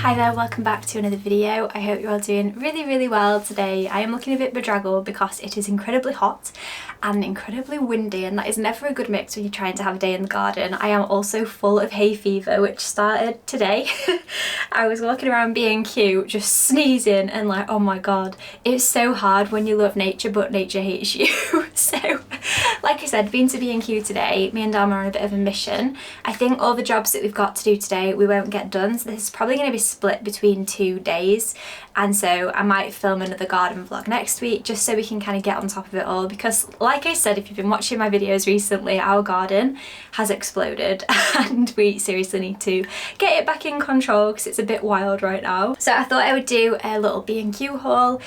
Hi there, welcome back to another video. I hope you're all doing really well today. I am looking a bit bedraggled because it is incredibly hot and incredibly windy, and that is never a good mix when you're trying to have a day in the garden. I am also full of hay fever, which started today. I was walking around B&Q just sneezing and like, oh my god, it's so hard when you love nature but nature hates you. So like I said, been to B&Q today. Me and Dharma are on a bit of a mission. I think all the jobs that we've got to do today we won't get done, so this is probably going to be split between 2 days, and so I might film another garden vlog next week just so we can kind of get on top of it all, because like I said, if you've been watching my videos recently, our garden has exploded and we seriously need to get it back in control because it's a bit wild right now. So I thought I would do a little B&Q haul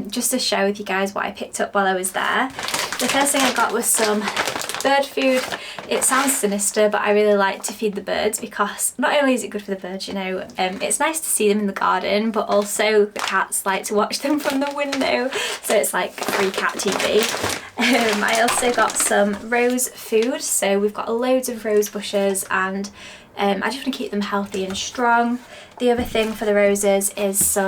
just to share with you guys what I picked up while I was there. The first thing I got was some bird food. It sounds sinister, but I really like to feed the birds because not only is it good for the birds, you know, it's nice to see them in the garden, but also the cats like to watch them from the window, so it's like free cat TV. I also got some rose food, so we've got loads of rose bushes, and I just want to keep them healthy and strong. The other thing for the roses is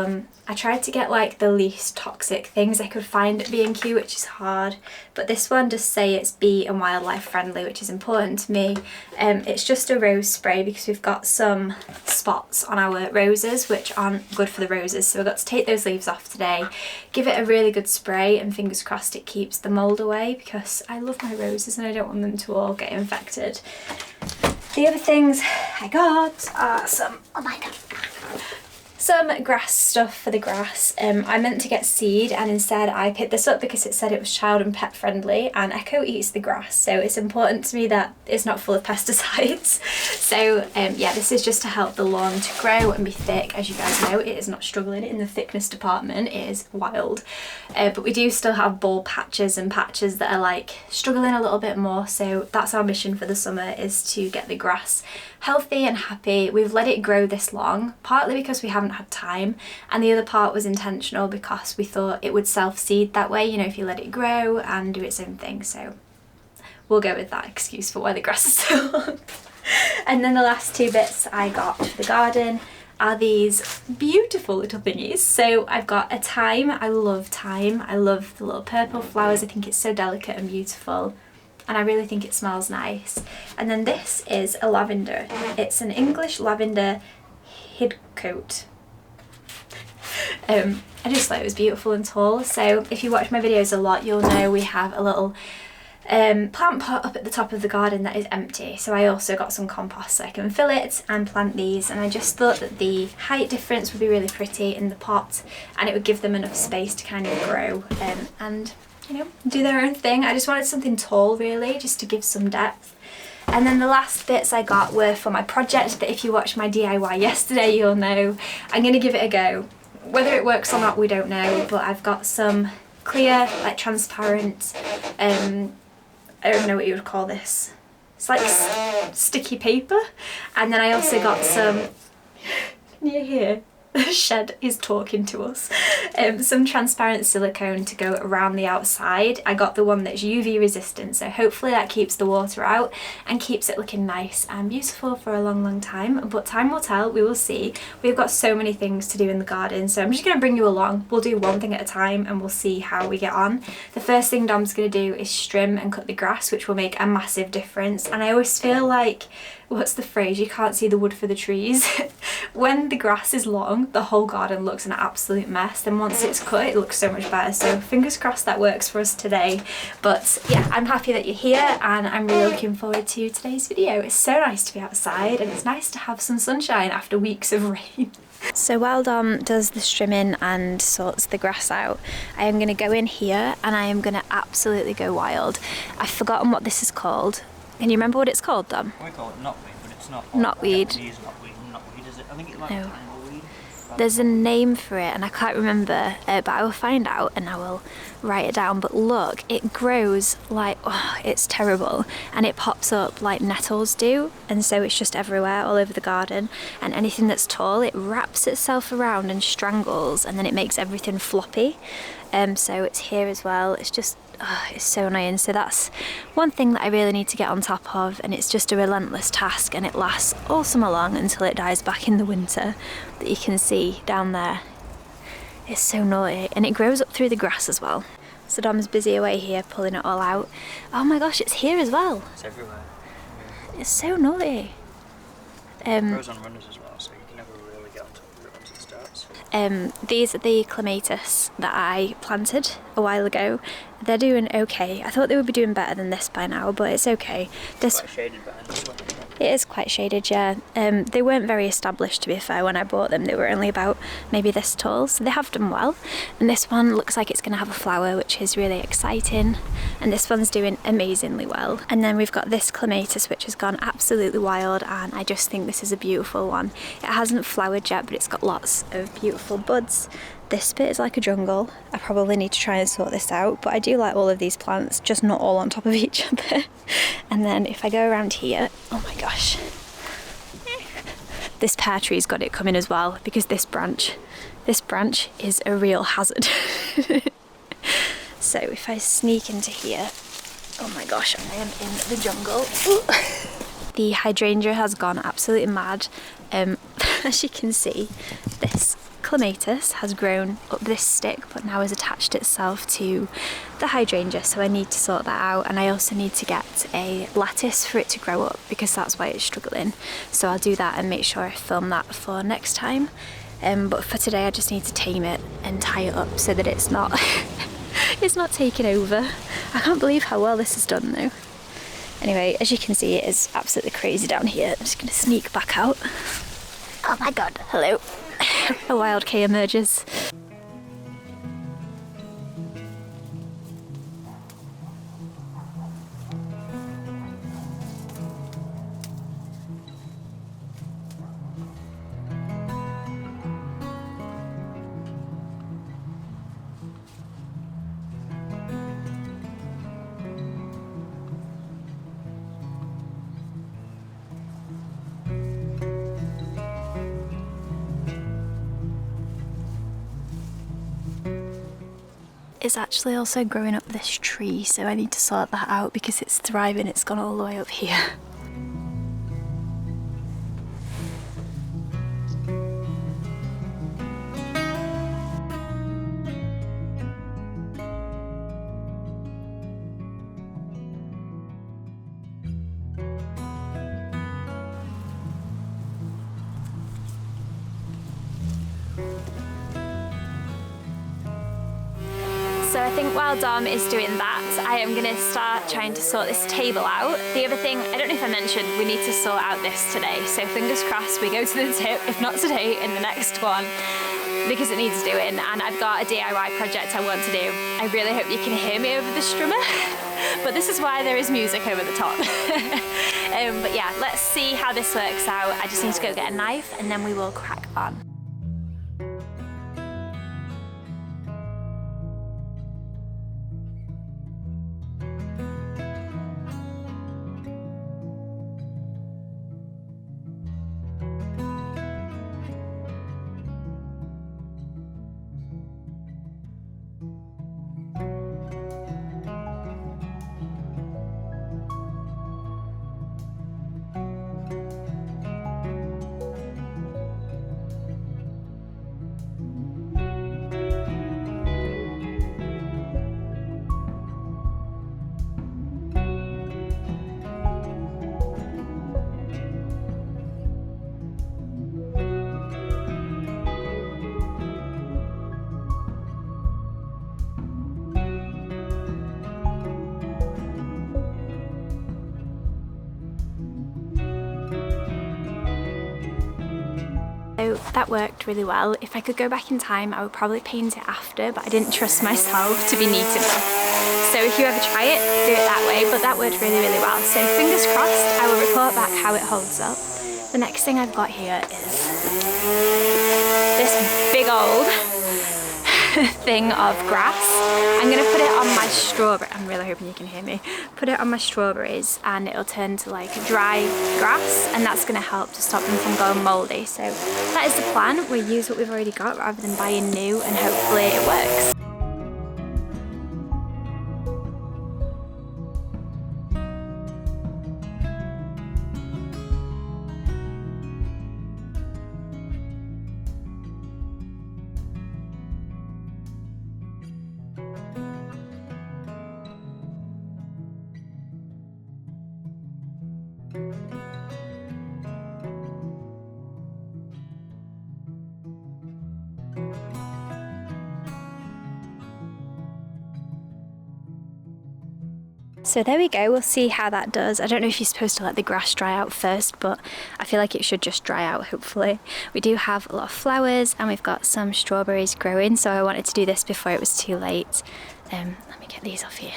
I tried to get like the least toxic things I could find at B&Q, which is hard, but this one does say it's bee and wildlife friendly, which is important to me. It's just a rose spray because we've got some spots on our roses which aren't good for the roses, so I've got to take those leaves off today, give it a really good spray, and fingers crossed it keeps the mould away because I love my roses and I don't want them to all get infected. The other things I got are some grass stuff for the grass. I meant to get seed and instead I picked this up because it said it was child and pet friendly, and Echo eats the grass, so it's important to me that it's not full of pesticides. So yeah, this is just to help the lawn to grow and be thick. As you guys know, it is not struggling in the thickness department, it is wild. But we do still have bald patches and patches that are like struggling a little bit more, so that's our mission for the summer, is to get the grass healthy and happy. We've let it grow this long, partly because we haven't had time, and the other part was intentional because we thought it would self-seed that way, you know, if you let it grow and do its own thing. So we'll go with that excuse for why the grass is so long. And then the last 2 bits I got for the garden are these beautiful little thingies. So I've got a thyme. I love thyme. I love the little purple flowers. I think it's so delicate and beautiful, and I really think it smells nice. And then this is a lavender. It's an English lavender hidcote. I just thought it was beautiful and tall. So if you watch my videos a lot, you'll know we have a little plant pot up at the top of the garden that is empty. So I also got some compost so I can fill it and plant these, and I just thought that the height difference would be really pretty in the pot and it would give them enough space to kind of grow and, you know, do their own thing. I just wanted something tall really, just to give some depth. And then the last bits I got were for my project that if you watched my DIY yesterday, you'll know. I'm going to give it a go. Whether it works or not, we don't know, but I've got some clear, like transparent, I don't know what you would call this. It's like sticky paper. And then I also got some, can you hear? The shed is talking to us. Some transparent silicone to go around the outside. I got the one that's UV resistant, so hopefully that keeps the water out and keeps it looking nice and beautiful for a long time, but time will tell, we will see. We've got so many things to do in the garden, so I'm just going to bring you along. We'll do one thing at a time and we'll see how we get on. The first thing Dom's going to do is trim and cut the grass, which will make a massive difference, and I always feel like, what's the phrase, you can't see the wood for the trees. When the grass is long, the whole garden looks an absolute mess, then once it's cut it looks so much better, so fingers crossed that works for us today. But yeah, I'm happy that you're here and I'm really looking forward to today's video. It's so nice to be outside and it's nice to have some sunshine after weeks of rain. So while Dom does the trimming and sorts the grass out, I am going to go in here and I am going to absolutely go wild. I've forgotten what this is called. Can you remember what it's called, Dom? We call it knotweed, but it's not. Knotweed. Knotweed, is it? I think it's like No. tangleweed. There's a name for it and I can't remember, but I will find out and I will write it down. But look, it grows like, oh, it's terrible, and it pops up like nettles do, and so it's just everywhere all over the garden, and anything that's tall it wraps itself around and strangles, and then it makes everything floppy. So it's here as well. It's just it's so annoying. So that's one thing that I really need to get on top of, and it's just a relentless task, and it lasts all summer long until it dies back in the winter. That you can see down there. It's so naughty, and it grows up through the grass as well. So Dom's busy away here pulling it all out. Oh my gosh, it's here as well. It's everywhere. It's so naughty. It grows on runners as well, so you can never really get on top of it once it starts. These are the clematis that I planted a while ago. They're doing okay. I thought they would be doing better than this by now, but it's okay. It's quite shaded behind this one. It is quite shaded, yeah. They weren't very established, to be fair, when I bought them. They were only about maybe this tall, so they have done well. And this one looks like it's going to have a flower, which is really exciting. And this one's doing amazingly well. And then we've got this clematis, which has gone absolutely wild, and I just think this is a beautiful one. It hasn't flowered yet, but it's got lots of beautiful buds. This bit is like a jungle. I probably need to try and sort this out, but I do like all of these plants, just not all on top of each other. And then if I go around here, oh my gosh. This pear tree's got it coming as well, because this branch is a real hazard. So if I sneak into here, oh my gosh, I am in the jungle. Ooh. The hydrangea has gone absolutely mad. As you can see, this clematis has grown up this stick, but now has attached itself to the hydrangea, so I need to sort that out. And I also need to get a lattice for it to grow up, because that's why it's struggling. So I'll do that and make sure I film that for next time. But for today I just need to tame it and tie it up so that it's not it's not taking over. I can't believe how well this is done though. Anyway, as you can see, it is absolutely crazy down here. I'm just going to sneak back out. Oh my god, hello. A wild Kay emerges. It's actually also growing up this tree, so I need to sort that out because it's thriving. It's gone all the way up here. So I think while Dom is doing that, I am going to start trying to sort this table out. The other thing, I don't know if I mentioned, we need to sort out this today. So fingers crossed we go to the tip, if not today, in the next one, because it needs doing. And I've got a DIY project I want to do. I really hope you can hear me over the strummer, but this is why there is music over the top. But yeah, let's see how this works out. I just need to go get a knife and then we will crack on. So that worked really well. If I could go back in time, I would probably paint it after, but I didn't trust myself to be neat enough. So if you ever try it, do it that way, but that worked really, really well. So fingers crossed, I will report back how it holds up. The next thing I've got here is this big old thing of grass. I'm going to put it on my strawberry. I'm really hoping you can hear me. Put it on my strawberries and it'll turn to like dry grass, and that's going to help to stop them from going mouldy. So that is the plan. We use what we've already got rather than buying new, and hopefully it works. So there we go, we'll see how that does. I don't know if you're supposed to let the grass dry out first, but I feel like it should just dry out, hopefully. We do have a lot of flowers and we've got some strawberries growing, so I wanted to do this before it was too late. Let me get these off here.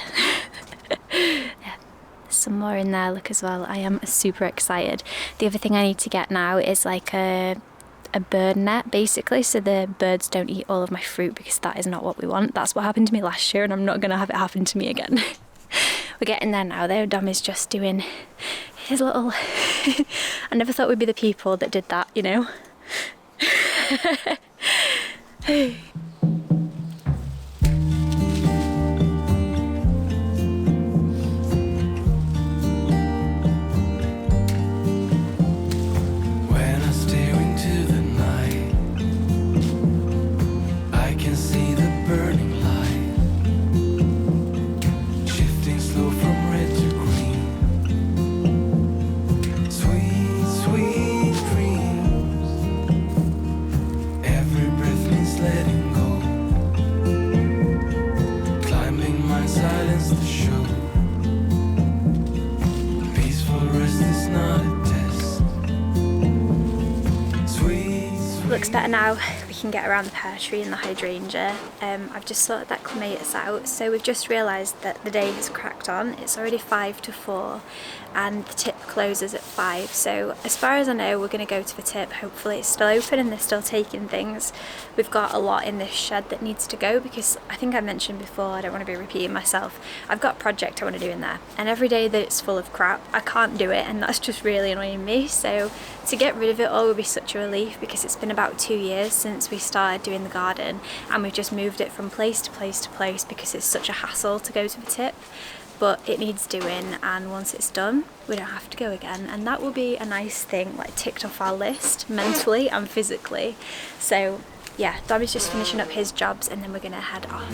Yeah, there's some more in there, look as well. I am super excited. The other thing I need to get now is like a bird net, basically, so the birds don't eat all of my fruit, because that is not what we want. That's what happened to me last year and I'm not going to have it happen to me again. We're getting there now though. Dom is just doing his little... I never thought we'd be the people that did that, you know? Looks better now. We can get around the pear tree and the hydrangea. I've just sorted that clematis out, so we've just realised that the day has cracked on. It's already 5 to 4 and the tip closes at 5, so as far as I know we're going to go to the tip. Hopefully it's still open and they're still taking things. We've got a lot in this shed that needs to go because I think I mentioned before, I don't want to be repeating myself, I've got a project I want to do in there, and every day that it's full of crap I can't do it, and that's just really annoying me. So to get rid of it all would be such a relief, because it's been about 2 years since we started doing the garden and we've just moved it from place to place to place because it's such a hassle to go to the tip. But it needs doing, and once it's done we don't have to go again, and that will be a nice thing, like ticked off our list mentally and physically. So yeah, Dom is just finishing up his jobs and then we're gonna head off.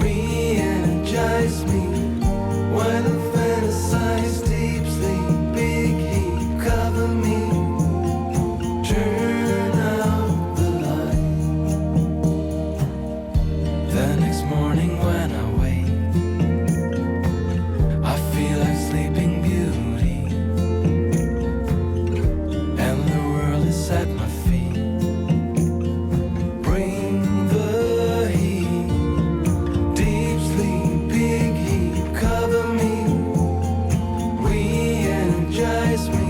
Re-energize me while I fantasize deep sleep, big heat cover me, turn out the light. The next morning when I wake, I feel like sleeping beauty, and the world is at my feet. Bring the heat, deep sleep, big heat, cover me, re-energize me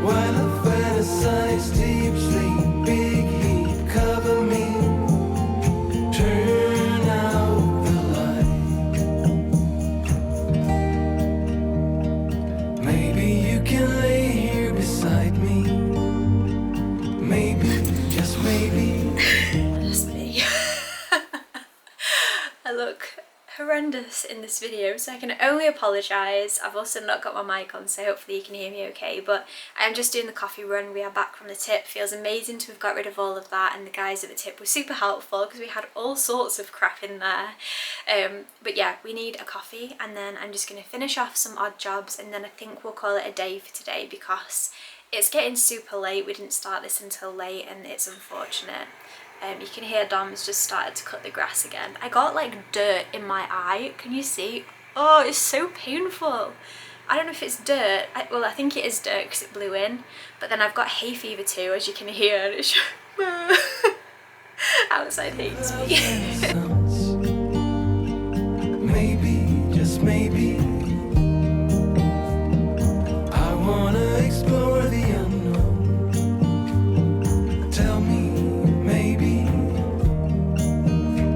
while I fantasize deep sleep, big heat, cover me, turn out the light. Maybe you can lay here beside me, maybe, just maybe. Just me. I look horrendous in this video, so I can only apologise. I've also not got my mic on, so hopefully you can hear me okay, but I'm just doing the coffee run. We are back from the tip. Feels amazing to have got rid of all of that, and the guys at the tip were super helpful because we had all sorts of crap in there. But yeah, we need a coffee, and then I'm just going to finish off some odd jobs, and then I think we'll call it a day for today because it's getting super late. We didn't start this until late and it's unfortunate. You can hear Dom's just started to cut the grass again. I got like dirt in my eye, can you see? Oh, it's so painful. I don't know if it's dirt, well I think it is dirt because it blew in, but then I've got hay fever too, as you can hear, and it's outside hates me. Maybe, just maybe, I wanna explore the unknown. Tell me, maybe,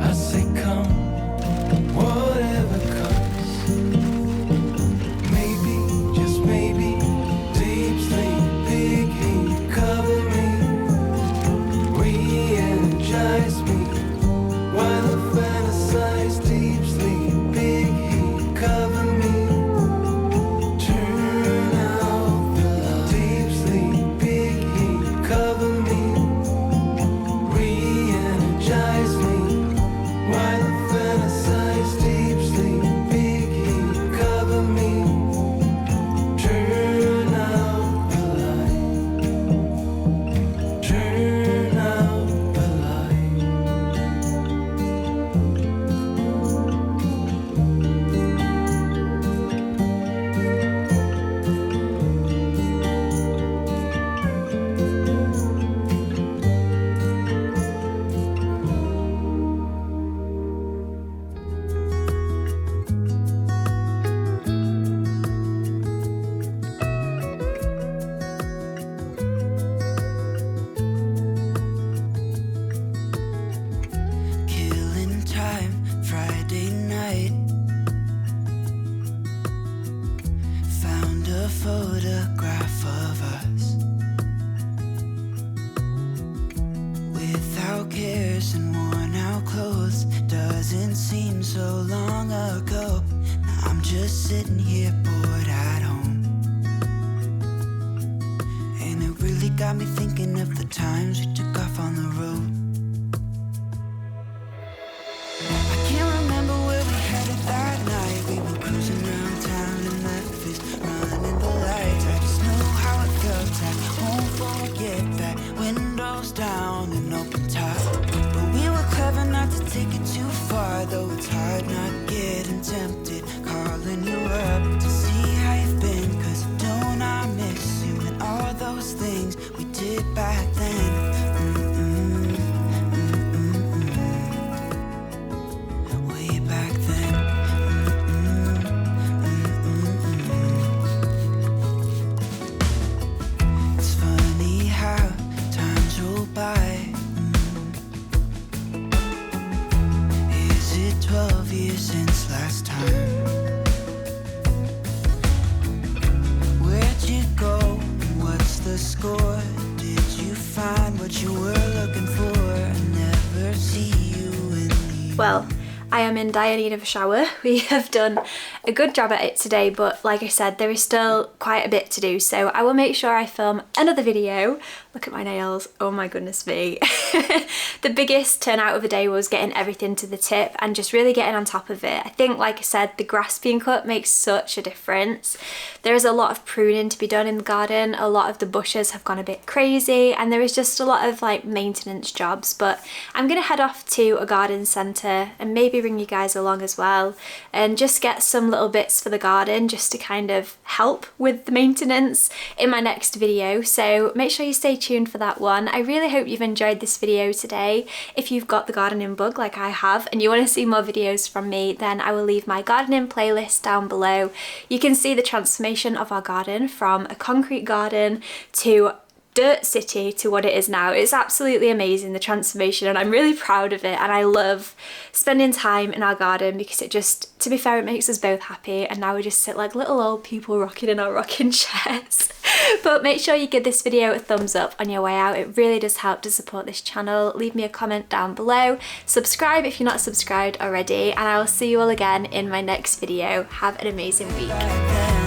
I say come, whatever comes. Maybe, just maybe, deep sleep, big heat, cover me, re-energize me while the photograph of us, without cares and worn out clothes. Doesn't seem so long ago. Now I'm just sitting here bored at home, and it really got me thinking of the times we took off on the road. I can't remember where we headed that night. We were cruising around town in Memphis, running the lights. I just know how it felt. I won't forget that. Windows down and open top, but we were clever not to take it too far. Though it's hard not getting tempted, calling you up to see how you've been. Cause don't I miss you and all those things we did back then. Way back then. It's funny how times roll by. Is it 12 years since last time? Where'd you go? And what's the score? Did you find what you were looking for? I never see you in the... Well, I am in dire need of a shower. We have done a good job at it today, but like I said, there is still quite a bit to do, so I will make sure I film another video. Look at my nails, oh my goodness me. The biggest turnout of the day was getting everything to the tip and just really getting on top of it. I think, like I said, the grass being cut makes such a difference. There is a lot of pruning to be done in the garden. A lot of the bushes have gone a bit crazy, and there is just a lot of like maintenance jobs, but I'm gonna head off to a garden centre and maybe bring you guys along as well and just get some little bits for the garden just to kind of help with the maintenance in my next video, so make sure you stay tuned for that one. I really hope you've enjoyed this video today. If you've got the gardening bug like I have and you want to see more videos from me, then I will leave my gardening playlist down below. You can see the transformation of our garden from a concrete garden to dirt city to what it is now. It's absolutely amazing, the transformation, and I'm really proud of it, and I love spending time in our garden because it just, to be fair, it makes us both happy, and now we just sit like little old people rocking in our rocking chairs. But make sure you give this video a thumbs up on your way out. It really does help to support this channel. Leave me a comment down below, subscribe if you're not subscribed already, and I will see you all again in my next video. Have an amazing week.